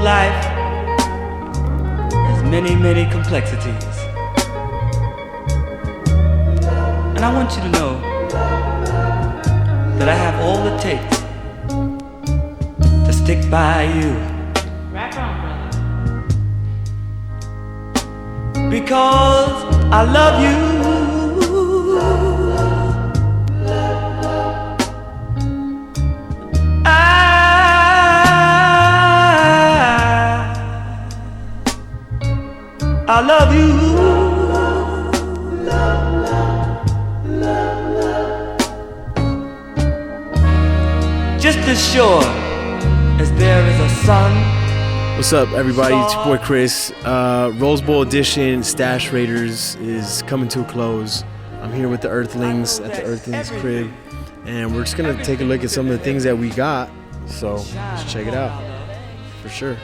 life has many, many complexities. And I want you to know that I have all it takes to stick by you. Rock on, brother. Because I love you. I love you. Just as sure as there is a sun. What's up, everybody? It's your boy Chris. Rose Bowl edition Stash Raiders is coming to a close. I'm here with the Earthlings at the Earthlings crib, and we're just gonna take a look at some of the things that we got. So let's check it out for sure.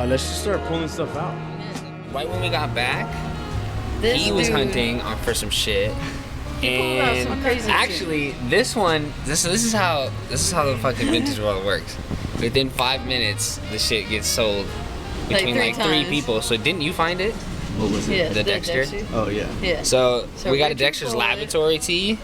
Let's just start pulling stuff out. Right when we got back, This he was dude- hunting for some shit. pulled out some And crazy actually, this is how the fucking vintage world works. Within 5 minutes, the shit gets sold between three three times. people. So didn't you find it? What was Yeah, The Dexter? Oh yeah. Yeah. So we got a Richard Dexter's pulled it. Laboratory tee.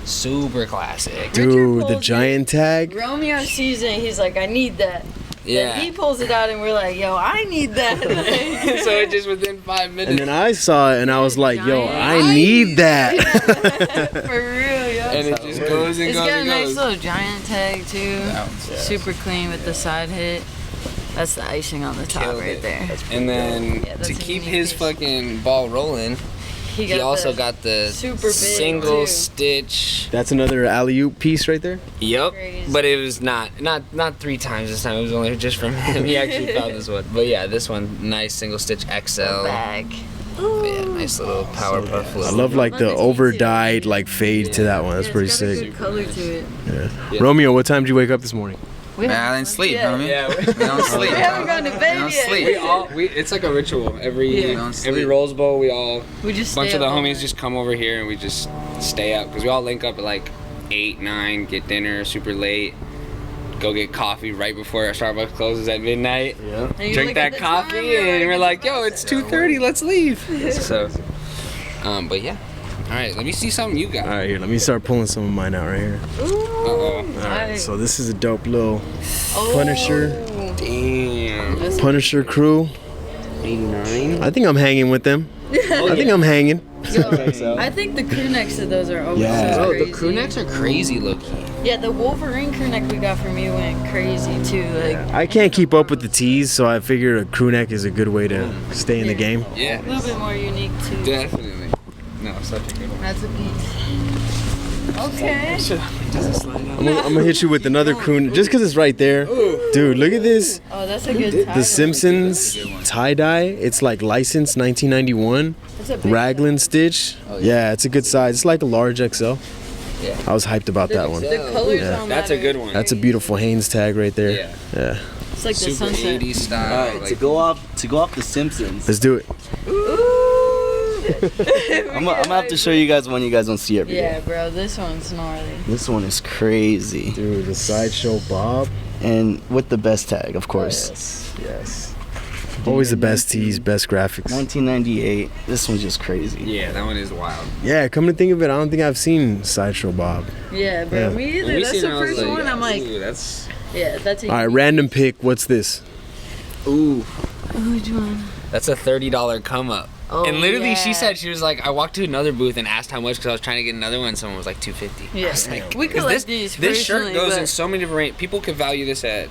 Super classic. Dude, the pulls giant tag. Romeo sees it, he's like, I need that. Yeah. Then he pulls it out, and we're like, yo, I need that. So it just within 5 minutes. And then I saw it and I was like, yo, Giant. I need that. For real, yo. and it just goes and It's goes got a and nice goes. little giant tag, too. Super clean with the side hit. That's the icing on the top Killed right it. there. And then Yeah, that's to a keep unique his piece. fucking ball rolling, he also the got the super big, single too. stitch. That's another alley-oop piece right there. Yep. Crazy. But it was not 3 times this time. It was only just from him. He actually found this one. But yeah, this one, nice single stitch XL. bag. But yeah, nice little power puff I look. love like the Love the over detail. dyed like fade to that one. That's Yeah, pretty it's got a sick. good color to it. Yeah. Romeo, what time did you wake up this morning? We Man, I haven't- didn't sleep, yeah. homie. Yeah, We don't sleep. We haven't gone to bed We don't yet. sleep. it's like a ritual. Yeah. Every Don't Rose Bowl, we all We just bunch stay of the up all homies night. just come over here and we just stay up because we all link up at like 8, 9, get dinner super late, go get coffee right before our Starbucks closes at midnight. Yeah. And you Drink look that at the coffee time, you're and we're like, yo, it's it's 2:30, let's leave. So, but yeah. All right, let me see something you got. All right, here. Let me start pulling some of mine out right here. Uh-oh. All right. So this is a dope little Oh. Punisher. Damn. That's Punisher crew. 89. I think I'm hanging with them. I think I'm hanging. Yo, I think the crew necks to those are always Yeah. Bro, crazy. the crew necks are crazy looking. Yeah, the Wolverine crew neck we got from you went crazy too. Like I can't keep up with the tees, so I figured a crew neck is a good way to stay in the game. Yeah. a little bit more unique too. Definitely. No, such a good one. That's a piece. Okay. I'm gonna hit you with another crew, just because it's right there. Dude, look at this. Oh, that's a good tie. The Simpsons tie dye. It's like licensed 1991. That's a big Raglan stitch. Yeah, it's a good size. It's like a large XL. Yeah. I was hyped about that one. The colors Yeah. on That's that a good are one. That's a beautiful Hanes tag right there. Yeah. Yeah. It's like the Super sunset. 80s style. All right, like, to go off the Simpsons. Let's do it. I'm gonna have to show you guys one you guys don't see every day. Yeah, bro, this one's gnarly. This one is crazy, Dude, the Sideshow Bob. and with the best tag, of course. Yes. Always the best tees, best graphics. 1998. This one's just crazy. yeah, that one is wild. Yeah, come to think of it, I don't think I've seen Sideshow Bob. Yeah, bro, Yeah. me When either. we That's seen the it, I was first one. I'm like, ooh, that's. yeah, that's a. All right, random pick. What's this? Ooh. Which one? That's a $30 come up. Oh, And literally, yeah. she said, she was like, I walked to another booth and asked how much because I was trying to get another one. Someone was like $250. Yeah. I was like, We 'cause collect these This shirt personally, goes but- in so many different. People could value this at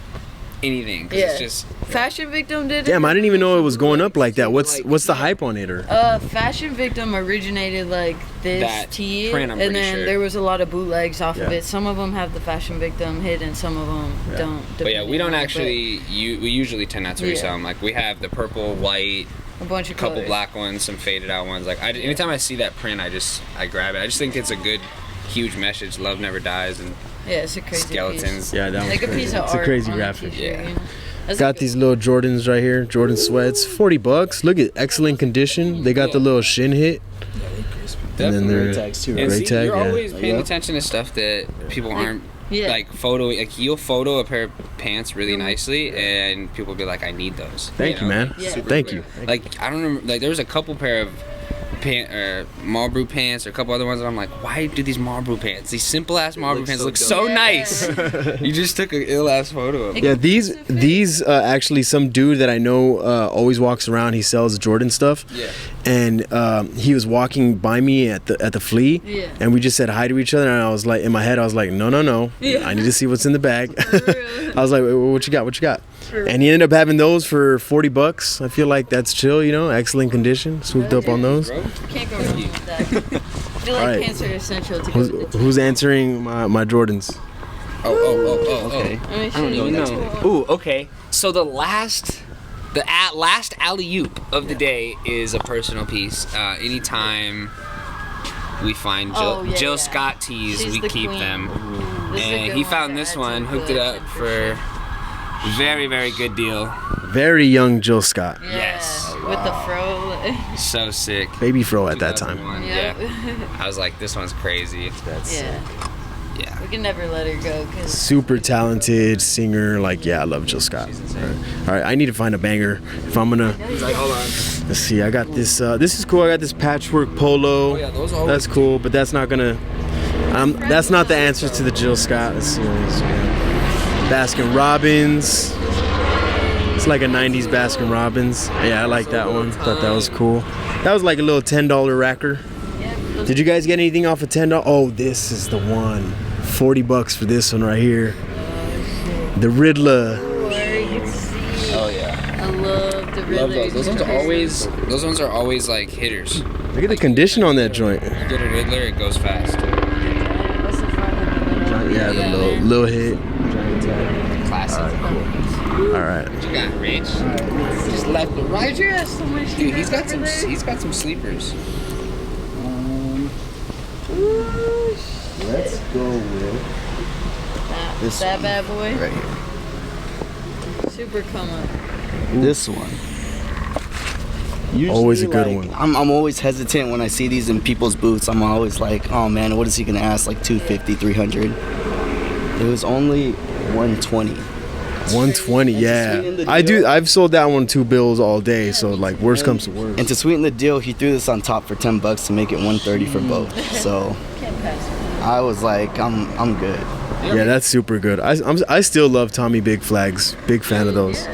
anything. 'Cause Yeah. It's just. Fashion Victim did it. Damn, I didn't even know it was going up like that. What's the hype on it? Or Fashion Victim originated like this That tee, print, I'm and pretty then sure. there was a lot of bootlegs off of Yeah. it. Some of them have the Fashion Victim hit, and some of them don't. But yeah, we depending don't on it, actually. We usually tend not to Yeah. resell them. Like we have the purple, white, but a bunch of a couple colors. black ones, some faded out ones. Like anytime I see that print, I grab it. I just think it's a good, huge message. Love never dies, and Yeah, it's a crazy skeletons. yeah, that one's Like a crazy. piece of It's a art crazy on graphic. t-shirt, Yeah. you know? That's Got a these little Jordans right here, Jordan sweats, $40. Look at excellent condition. They got the little shin hit. And then Definitely. they're Tags too, And right? Great see, tag, you're yeah. always paying Yeah. attention to stuff that people aren't Yeah. Like you'll photo a pair of pants really nicely, and people will be like, I need those. Thank you, man. Yeah. Thank you. Like I don't remember, like there was a couple pair of Marlboro pants or a couple other ones, and I'm like, why do these Marlboro pants, these simple ass Marlboro pants, look so nice? You just took an ill ass photo of them. Yeah, these actually, some dude that I know always walks around. He sells Jordan stuff. Yeah. And he was walking by me at the flea. Yeah. And we just said hi to each other. And I was like, in my head, I was like, no. Yeah. I need to see what's in the bag. real. I was like, what you got? And he ended up having those for $40. I feel like that's chill, excellent condition. Swooped up on those. Can't go wrong with that. I feel like Alright. pants are essential to go with the team. Who's answering my Jordans? Okay. I don't even know. Ooh, okay. So the last alley-oop of the day is a personal piece. Anytime we find Jill Scott tees, She's we the keep queen. them. This is a And good he one found to this add to one, the hooked it up collection. for very, very good deal. Very young Jill Scott. Yeah, Yes. with the fro. So sick. Baby fro at that time. 2001, Yep. Yeah. I was like, this one's crazy. Yeah, we Yeah. can never let her go because Super talented singer. Like, yeah, I love Jill Scott. All right, I need to find a banger if I'm gonna. He's like, hold on. Let's see. I got this. This is cool. I got this patchwork polo. Oh, yeah, those always That's cool, but that's not gonna. That's not the answer to the Jill Scott. Let's see what it is. Baskin Robbins. It's like a 90s Baskin Robbins. Yeah, I like that one. Thought that was cool. That was like a little $10 racker. Did you guys get anything off of $10? Oh, this is the one. $40 for this one right here. The Riddler. Oh, yeah. I love the Love Riddler. those ones are always like hitters. Look at the condition on that joint. You get a Riddler, it goes fast. What's the front of the Yeah, the little hit. Classic. All right. What you got, Rich? Just left the right. Dude, he's got some sleepers. Let's go with this that one bad boy. right here. Super come up. This one. Usually, Always a good one. I'm always hesitant when I see these in people's boots. I'm always like, oh man, what is he gonna ask? Like 250, 300. It was only 120. 120, yeah. I've sold that one $2 all day, so like worst comes to worst. And to sweeten the deal, he threw this on top for $10 to make it 130 for both. So I was like, I'm good. Yeah, that's super good. I still love Tommy Big Flags. Big fan of those.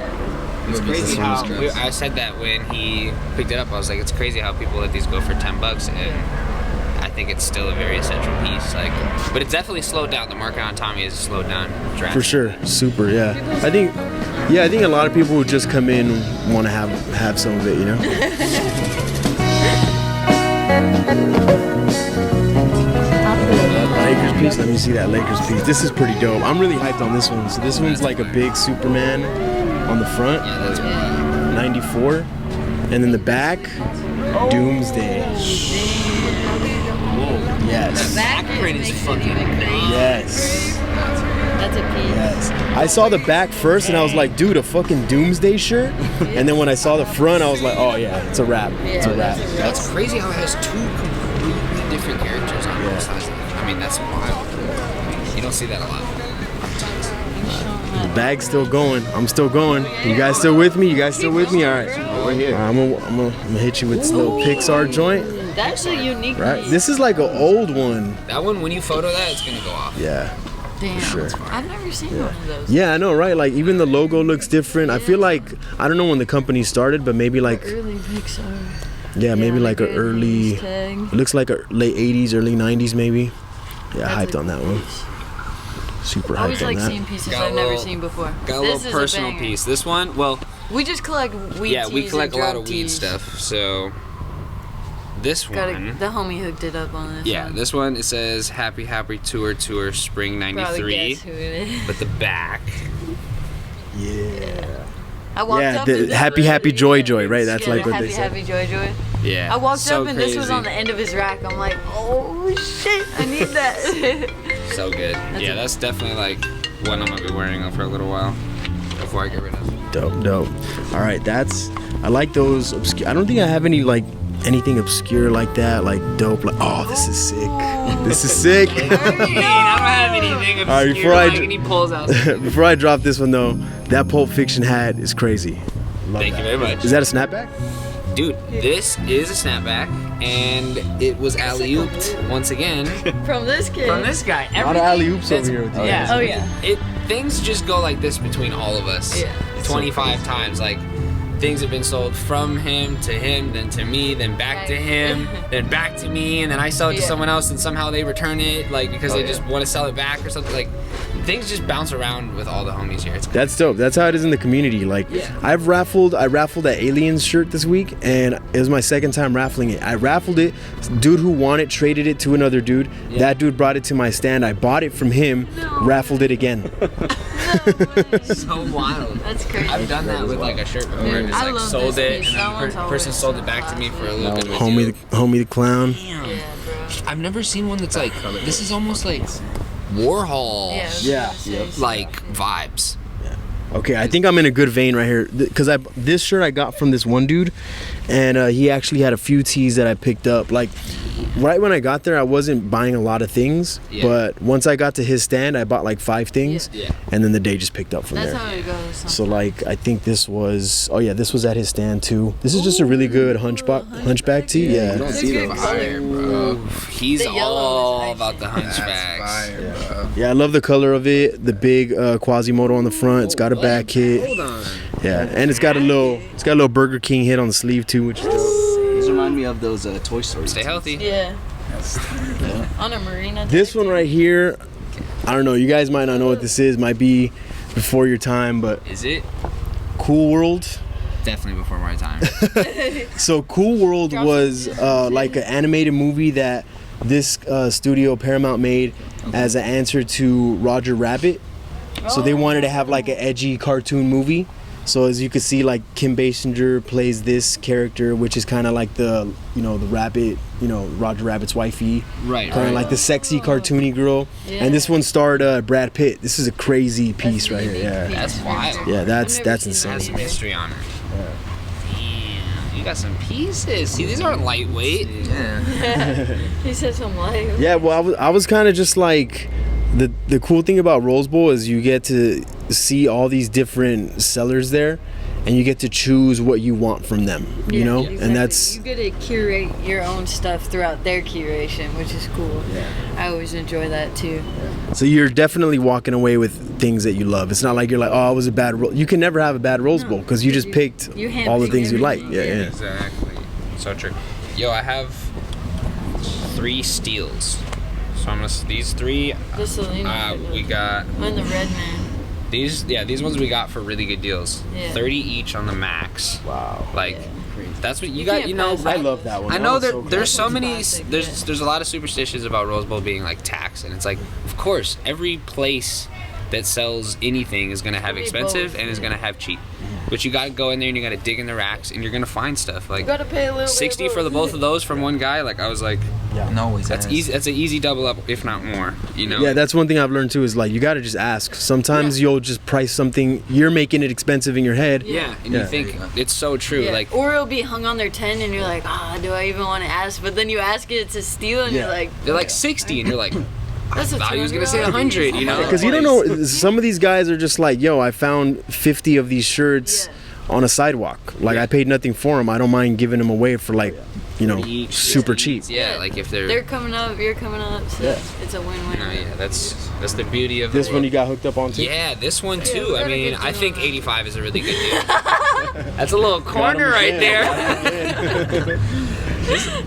It's crazy how I said that when he picked it up. I was like, it's crazy how people let these go for $10, and I think it's still a very essential piece. Like, but it's definitely slowed down. The market on Tommy has slowed down drastically. For sure, super. Yeah, I think a lot of people who just come in want to have some of it, Lakers piece. Let me see that Lakers piece. This is pretty dope. I'm really hyped on this one. So this one's like a big Superman on the front. Yeah, that's wild. 94, and then the back, Doomsday. Yes. Back print is fucking crazy. Yes. That's a piece. Yes. I saw the back first and I was like, dude, a fucking Doomsday shirt? And then when I saw the front, I was like, oh yeah, it's a wrap. It's a wrap. That's crazy how it has two completely different characters on both sides. I mean, that's wild. You don't see that a lot. The bag's still going. I'm still going. You guys still with me? All right. We're here. I'm gonna hit you with this little Pixar joint. That's a unique Right? piece. This is like an old one. That one, when you photo that, it's gonna go off. Yeah. Damn. sure. I've never seen one of those. Yeah, I know, right? Like even the logo looks different. I feel like I don't know when the company started, but maybe like Early Pixar. yeah, maybe like a good early. news tag. It looks like a late '80s, early '90s, maybe. Yeah, That's hyped a on that cool one. piece. Super I always hyped on like that. seeing pieces Got a I've never little- seen before. Got a This little is personal banger. piece. This one, well, We just collect weed yeah, teas we collect a and lot drug of weed teas. stuff. So this Got one, the homie hooked it up on this. yeah, one. this one it says Happy Tour Spring Probably '93, guess who it is. but the back. Yeah. I walked Yeah, up the and this happy, was- happy, joy, joy, right? That's Yeah, like what happy, they said. happy, joy, joy. Yeah. I walked so up and this was crazy. on the end of his rack. I'm like, oh shit, I need that. So good. Yeah, that's definitely like one I'm gonna be wearing for a little while before I get rid of it. Dope. All right, I like those. I don't think I have any like anything obscure like that, like dope, like, oh, this is sick. This is sick. I don't have anything obscure. All right, before I- like any pulls out. Before I drop this one though, that Pulp Fiction hat is crazy. Love Thank that. you very much. Is that a snapback? Dude, this is a snapback, and it was alley-ooped once again From this kid. from this guy. A lot of alley-oops over here with you Yeah. guys. Oh yeah. Things just go like this between all of us. Yeah. 25 times. Like, things have been sold from him, then to me, then back to him, then back to me, and then I sell it to Yeah. someone else, and somehow they return it, like, because they just want to sell it back or something. Like, things just bounce around with all the homies here. It's That's dope. That's how it is in the community. Like, I raffled that Aliens shirt this week, and it was my second time raffling it. I raffled it. Dude who won it traded it to another dude. That dude brought it to my stand. I bought it from him, raffled it again. so wild. That's crazy. I've done that with like a shirt before. Dude, and just I like love sold this it, piece. and That then one's the always person sold it back to me for a little bit of a Homie the clown. Damn. Yeah, bro. I've never seen one that's like, this is almost like Warhol Yeah. like vibes. Okay, I think I'm in a good vein right here because this shirt I got from this one dude, and he actually had a few tees that I picked up. Like right when I got there, I wasn't buying a lot of things, but once I got to his stand, I bought like 5 things, and then the day just picked up from That's there. how it goes. So like I think this was this was at his stand too. This is just a really good hunchback tee. You Yeah. don't It's a see good those. color. Bro, he's The yellow all is about the hunchbacks. Yeah, I love the color of it. The big Quasimodo on the front. It's got a back hit. Hold on. Yeah, and it's got a little Burger King hit on the sleeve too, which is dope. These remind me of those Toy Story. Stay healthy. Yeah. On a marina. This one right here, I don't know. You guys might not know what this is. Might be before your time, but Is it? Cool World. Definitely before my time. So Cool World was like an animated movie that this studio Paramount made as an answer to Roger Rabbit. So they wanted to have like an edgy cartoon movie. So as you can see, like Kim Basinger plays this character, which is kind of like the rabbit, Roger Rabbit's wifey, Right. kind of like the sexy cartoony girl. And this one starred Brad Pitt. This is a crazy piece right here. Yeah, That's wild. yeah, that's I've never seen insane. Has some history on it. Damn, you got some pieces. See, these aren't lightweight. He said some light. Yeah, well, I was kind of just like, the cool thing about Rose Bowl is you get to see all these different sellers there, and you get to choose what you want from them, you know? Exactly. And that's, you get to curate your own stuff throughout their curation, which is cool. I always enjoy that too. so you're definitely walking away with things that you love. It's not like you're like, oh, it was a bad you can never have a bad Rose Bowl because you just picked all the things you like. Yeah. Exactly. So true. Yo, I have 3 steals. So I'm gonna these 3. The Selena. We got And the red man. these ones we got for really good deals. Yeah. 30 each on the max. Wow. Like that's what you You got. can't You know, pass I love that one. I That know one's that so cool. there's so That one's many. classic, There's a lot of superstitions about Rose Bowl being like tax, and it's like, of course, every place that sells anything is gonna have Maybe expensive both. and is gonna have cheap. But you gotta go in there and you gotta dig in the racks and you're gonna find stuff like You gotta pay a little 60 bit for the both of those from one guy. Like I was like, No, that's easy. That's an easy double up, if not more. You know. Yeah, that's one thing I've learned too is like you got to just ask. Sometimes you'll just price something, you're making it expensive in your head. Yeah, and Yeah. you think it's so true. Yeah. Like or it'll be hung on their 10 and you're like, do I even want to ask? But then you ask it to steal and you're like, they're like 60, and you're like, that's a thought he was gonna say $200 100. You know. Because you don't know, some of these guys are just like, yo, I found 50 of these shirts on a sidewalk. Like I paid nothing for them. I don't mind giving them away for like, Each- super cheap. Yeah, like if They're coming up, you're coming up, so it's a win-win. No, yeah, that's the beauty of This the one world. you got hooked up on too? Yeah, this one we too. got I a mean, good I deal think on that. 85 is a really good deal. That's a little corner right there.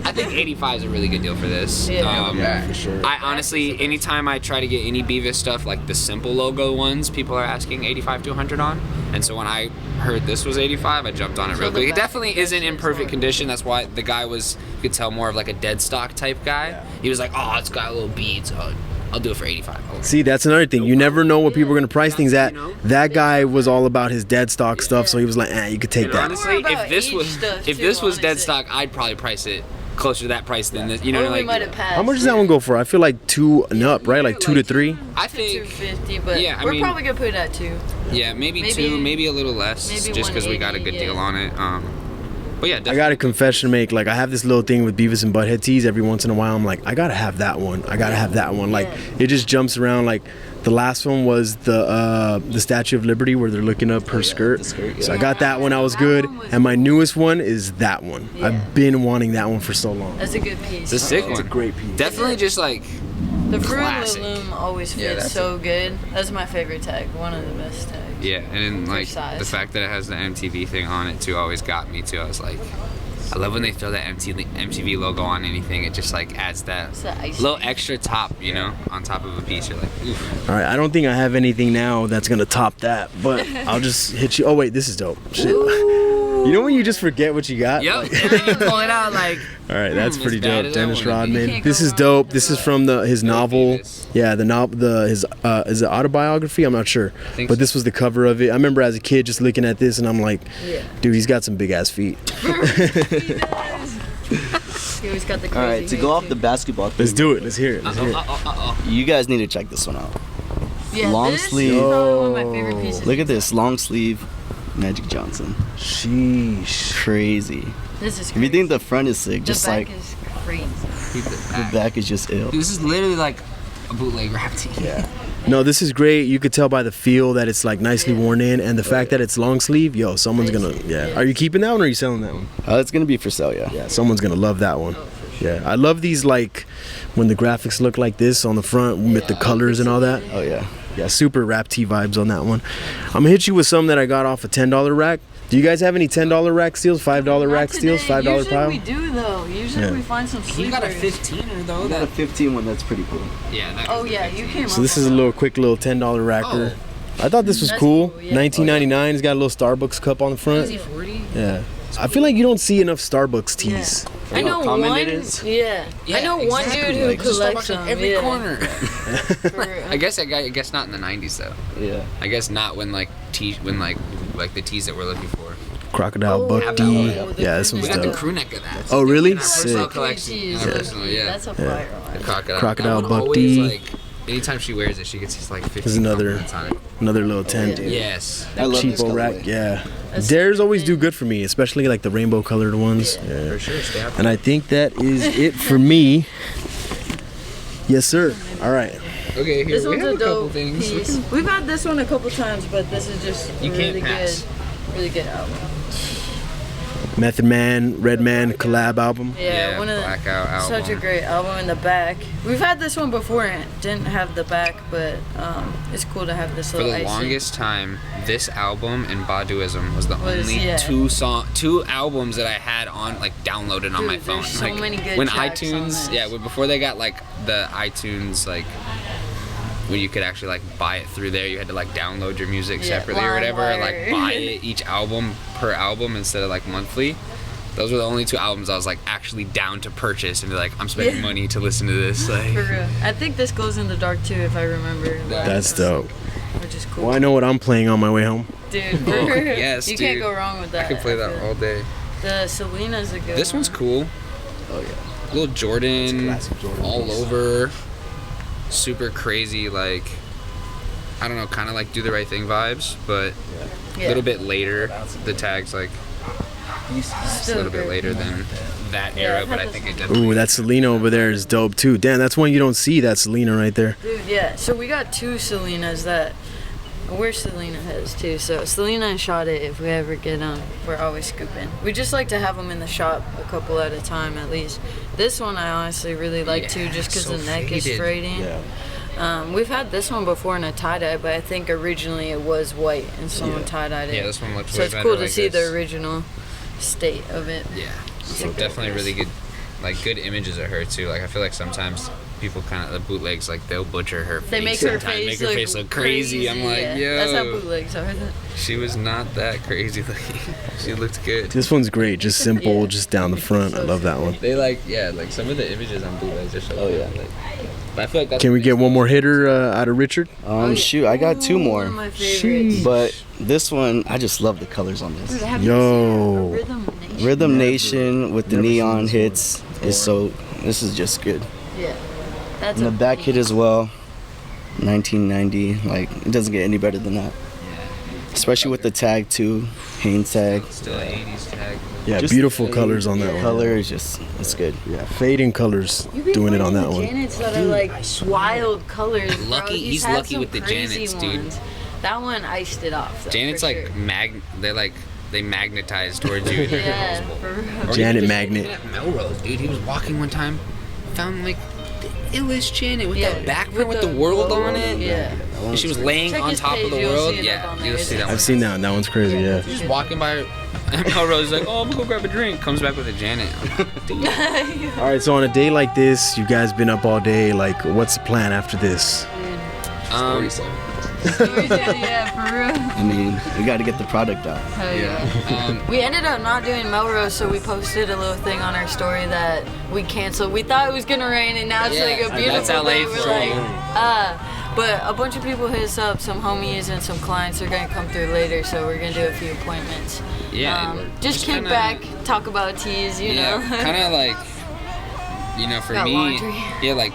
I think 85 is a really good deal for this. Yeah. For sure. I honestly, anytime I try to get any Beavis stuff, like the simple logo ones, people are asking 85 to 100 on. And so when I heard this was 85, I jumped on it real the quick. It back definitely of that isn't in shit's perfect hard. condition. That's why the guy was, you could tell more of like a dead stock type guy. He was like, oh, it's got little beads. Oh, I'll do it for 85. Okay. See, that's another thing. You never know what people are going to price things at. That guy was all about his dead stock stuff, so he was like, you could take And that. honestly, More about if this age was stuff, if too, this was dead honestly. stock, I'd probably price it closer to that price than this. You know, Or we like might have passed. How much does that one go for? I feel like 2 and up, right? Like 2 to 3? I think 250, but Yeah, I we're mean- probably gonna put it at 2. yeah, maybe Maybe- 2, maybe a little less, maybe just because we got a 180, good deal yeah. on it. But yeah, definitely. I got a confession to make. Like, I have this little thing with Beavis and Butthead tees. Every once in a while, I'm like, I gotta have that one. I gotta have that one. Like, it just jumps around. Like, the last one was the Statue of Liberty where they're looking up her skirt. So I got that one. That was good. And my newest one is that one. I've been wanting that one for so long. That's a good piece. It's a sick one. It's a great piece. Definitely just like the Fruit classic. Loom always fits so good. That's my favorite tag. One of the best tags. Yeah, and then like the fact that it has the MTV thing on it too always got me too. I was like, I love when they throw that MTV logo on anything. It just like adds that little extra top, you know, on top of a piece. You're like, oof. All right, I don't think I have anything now that's gonna top that, but I'll just hit you. Oh wait, this is dope. Shit. You know when you just forget what you got? Yep. Like, And then you pull it out like. all right, that's pretty dope. as Dennis that one. Rodman. This is dope. This is from his novel. Yeah, his is it autobiography? I'm not sure, but this was the cover of it. I remember as a kid just looking at this and I'm like, dude, he's got some big ass feet. He always got the crazy All right, to go off the basketball thing, Let's do it. Let's hear it. Let's hear it. you guys need to check this one out. Yeah, long this sleeve. is probably one of my favorite pieces. Look at this, long sleeve, Magic Johnson. Sheesh. Crazy. This is If crazy. you think the front is sick, The just back like is crazy. the back is just ill. Dude, this is literally like a bootleg rap tee. Yeah. No, this is great. You could tell by the feel that it's like nicely worn in, and the fact that it's long sleeve. Yo, someone's gonna. Yeah. Are you keeping that one or are you selling that one? It's gonna be for sale, yeah. Yeah, someone's gonna love that one. Yeah, I love these like when the graphics look like this on the front with the colors and all that. Oh yeah. Yeah, super rap tee vibes on that one. I'm gonna hit you with some that I got off a $10 rack. Do you guys have any $10 rack steals, $5 rack steals, $5 Usually pile? we do though. Usually we find some sleepers. You got a 15er though. I got a 15 one that's pretty cool. Yeah. That Oh yeah, you came up. So this is a little quick little $10 racker. I thought this was That's cool. cool, yeah. $19.99. It's got a little Starbucks cup on the front. Easy 40. Yeah. I feel like you don't see enough Starbucks tees. I know how common one. it is? Yeah. I know one dude who collects them. every yeah. corner. For, I guess not in the 90s though. Yeah. I guess not when like the tees that we're looking for. Crocodile Buck Oh, D. the Yeah, this crew one's We got the dope. crew neck of that. Oh, really? In our personal Sick. collection. In our Jeez, personal, yeah. That's a fire one. The crocodile. Crocodile That one Buck always, D. Like, anytime she wears it, she gets just like 50 There's another compliments on it. Another little 10, dude. Yes. I love this Cheapo rack, colorway. yeah. Dares always do good for me, especially like the rainbow colored ones. Yeah. For sure. Stay out And I think that is it for me. Yes, sir. All right. Okay, here This we one's have a a couple dope things. piece. We've had this one a couple times, but this is just You can't really pass. good. Really good album. Method Man, Redman collab album. Yeah, one of the, Blackout album. such a great album in the back. We've had this one before and it didn't have the back, but it's cool to have this For little the icing. longest time, this album and Baduism was the Was, only yeah. two albums that I had on like downloaded on my Dude, phone. there's so Like, many good when tracks on iTunes, this. before they got like the iTunes like when you could actually like buy it through there, you had to like download your music Yeah, separately or whatever, and like LimeWire. buy it each album per album instead of like monthly. Those were the only two albums I was like actually down to purchase and be like, I'm spending Yeah. money to listen to this. Like, For real. I think this goes in the dark too, if I remember. That's dope. Which is cool. Well, I know what I'm playing on my way home. Dude, yes, you dude. can't go wrong with that. I could play that all day. The Selena's a good This one's one. cool. Oh yeah. Little Jordan, classic Jordan all piece. over, super crazy, like, I don't know, kind of like Do the Right Thing vibes, but a Yeah. little bit later. The tag's like just a Still little bit great. later than that Yeah, era, I've but had I think this it one. definitely. Ooh, that Selena over there is dope too. Damn, that's one you don't see. That Selena right there. Dude, yeah. So we got two Selenas that we're Selena heads too. So Selena and Shot It, if we ever get them, we're always scooping. We just like to have them in the shop a couple at a time at least. This one I honestly really like too, just because so the neck is faded. fading. We've had this one before in a tie-dye, but I think originally it was white and someone tie-dyed it. Yeah, this one looks So way it's better cool to like see this. the original state of it. Yeah, It's a good definitely piece. really good, like good images of her too. Like I feel like sometimes people kind of the bootlegs like they'll butcher her. They face make her sometimes, face, make her face look crazy. I'm like, yeah. yo, That's how bootlegs are. she was not that crazy looking. She looked good. This one's great. Just simple, Yeah. just down the front. I love that one. They like some of the images on bootlegs are so good. Like, but I feel like that's Can we get one more hitter out of Richard? Shoot, I got two One more. of my favorites. But this one, I just love the colors on this. Dude, have you Yo. seen Rhythm Nation? Rhythm Nation with the Never seen neon this one hits is so. This is just good. Yeah. That's And the a back hit as well. 1990. Like it doesn't get any better than that. especially with the tag too, Hanes tag. Still an 80s tag. Yeah, Just beautiful the colors on that one. Color is just, it's good. Yeah, fading colors. Doing it on that one. Janets that are like wild colors. Bro. Lucky, he's had lucky some with the crazy Janets, dude. ones. That one iced it off. Though, Janet's for like sure. they magnetize towards you. Yeah, for real. Janet Magnet. At Melrose, dude. He was walking one time, found like the illest Janet with that backprint with the world on it. Yeah. And she was laying Check on his top page, of the you'll world. see it up Yeah, on there. you'll see that one. I've seen that one. That one's crazy, yeah. He's just walking by Melrose, like, oh, I'm gonna go grab a drink. Comes back with a Janet. Dude. All right, so on a day like this, you guys been up all day. Like, what's the plan after this? Yeah, for real. I mean, we got to get the product out. Hell yeah. We ended up not doing Melrose, so we posted a little thing on our story that we canceled. We thought it was gonna rain, and now it's like a beautiful that's LA day. for We're like, but a bunch of people hit us up, some homies and some clients are gonna come through later, so we're gonna do a few appointments. Yeah. Just kick back, talk about teas, you know. Kind of like, for Got me, laundry. yeah, like.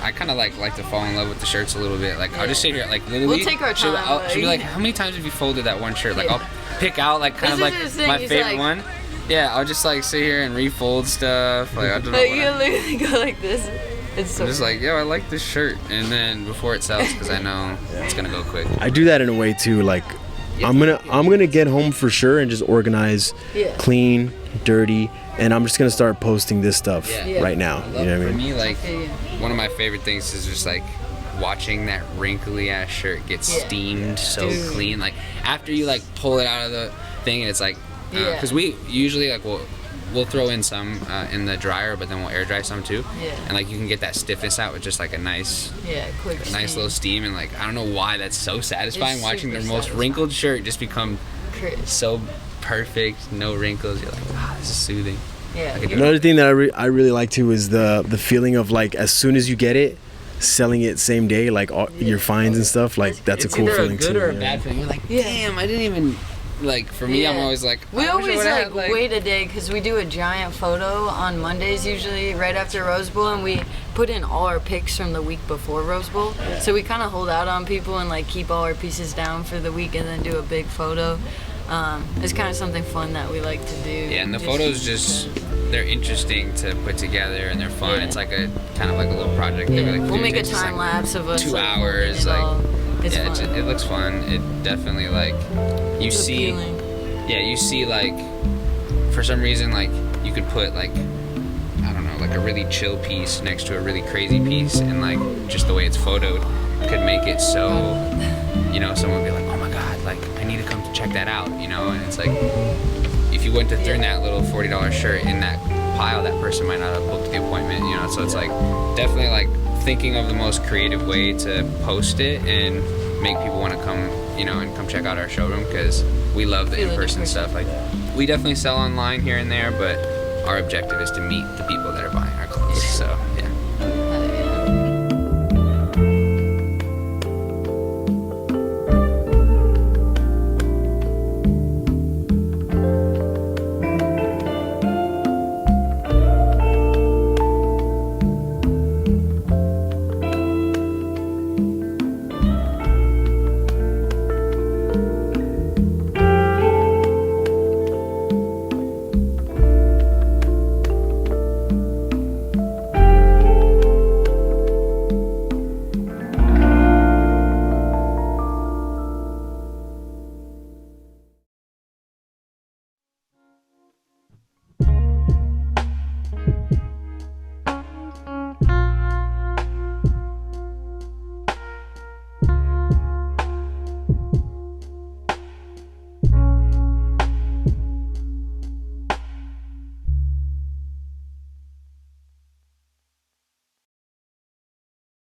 I kind of like to fall in love with the shirts a little bit. Like I'll just sit here, like literally. We'll take our time. She'll be like, "How many times have you folded that one shirt?" Like I'll pick out like kind of This like is his thing, my he's favorite like- one. Yeah, I'll just like sit here and refold stuff. Like I don't know. Like what you literally go like this. It's so I'm just like, yo, I like this shirt, and then before it sells, because I know it's gonna go quick. I do that in a way too. Like, I'm gonna get home for sure and just organize, clean, dirty, and I'm just gonna start posting this stuff right now. You know what I For mean? me, like one of my favorite things is just like watching that wrinkly ass shirt get steamed so clean. Like after you like pull it out of the thing, and it's like, because we usually like we'll throw in some in the dryer, but then we'll air dry some too. Yeah. And like you can get that stiffness out with just like a nice, quick steam. little steam, and like I don't know why that's so satisfying It's watching their super most wrinkled shirt just become Crisp. so perfect, no wrinkles. You're like, this is soothing. Yeah. Another thing that I really like too is the feeling of like as soon as you get it, selling it same day, like all your finds and stuff. Like that's It's a cool either feeling a good too. or a bad feeling. You're like, damn, I didn't even. Like for me, I'm always like, we I wish I always would've like, had, like wait a day because we do a giant photo on Mondays usually right after Rose Bowl, and we put in all our pics from the week before Rose Bowl. So we kind of hold out on people and like keep all our pieces down for the week and then do a big photo. It's kind of something fun that we like to do. Yeah, and the photos they're interesting to put together and they're fun. It's like a kind of like a little project. That we like to we'll do. make a It's just, time like, lapse of us 2 like, hours, holding it all. like It's yeah, fun. it looks fun. It definitely like you It's see. appealing. Yeah, you see like for some reason like you could put like I don't know like a really chill piece next to a really crazy piece, and like just the way it's photoed could make it so someone would be like, oh my god, like I need to come to check that out, and it's like if you went to turn that little $40 shirt in that pile, that person might not have booked the appointment, so it's like definitely like thinking of the most creative way to post it and make people want to come and come check out our showroom, because we love the in-person stuff. Like we definitely sell online here and there, but our objective is to meet the people that are buying our clothes. So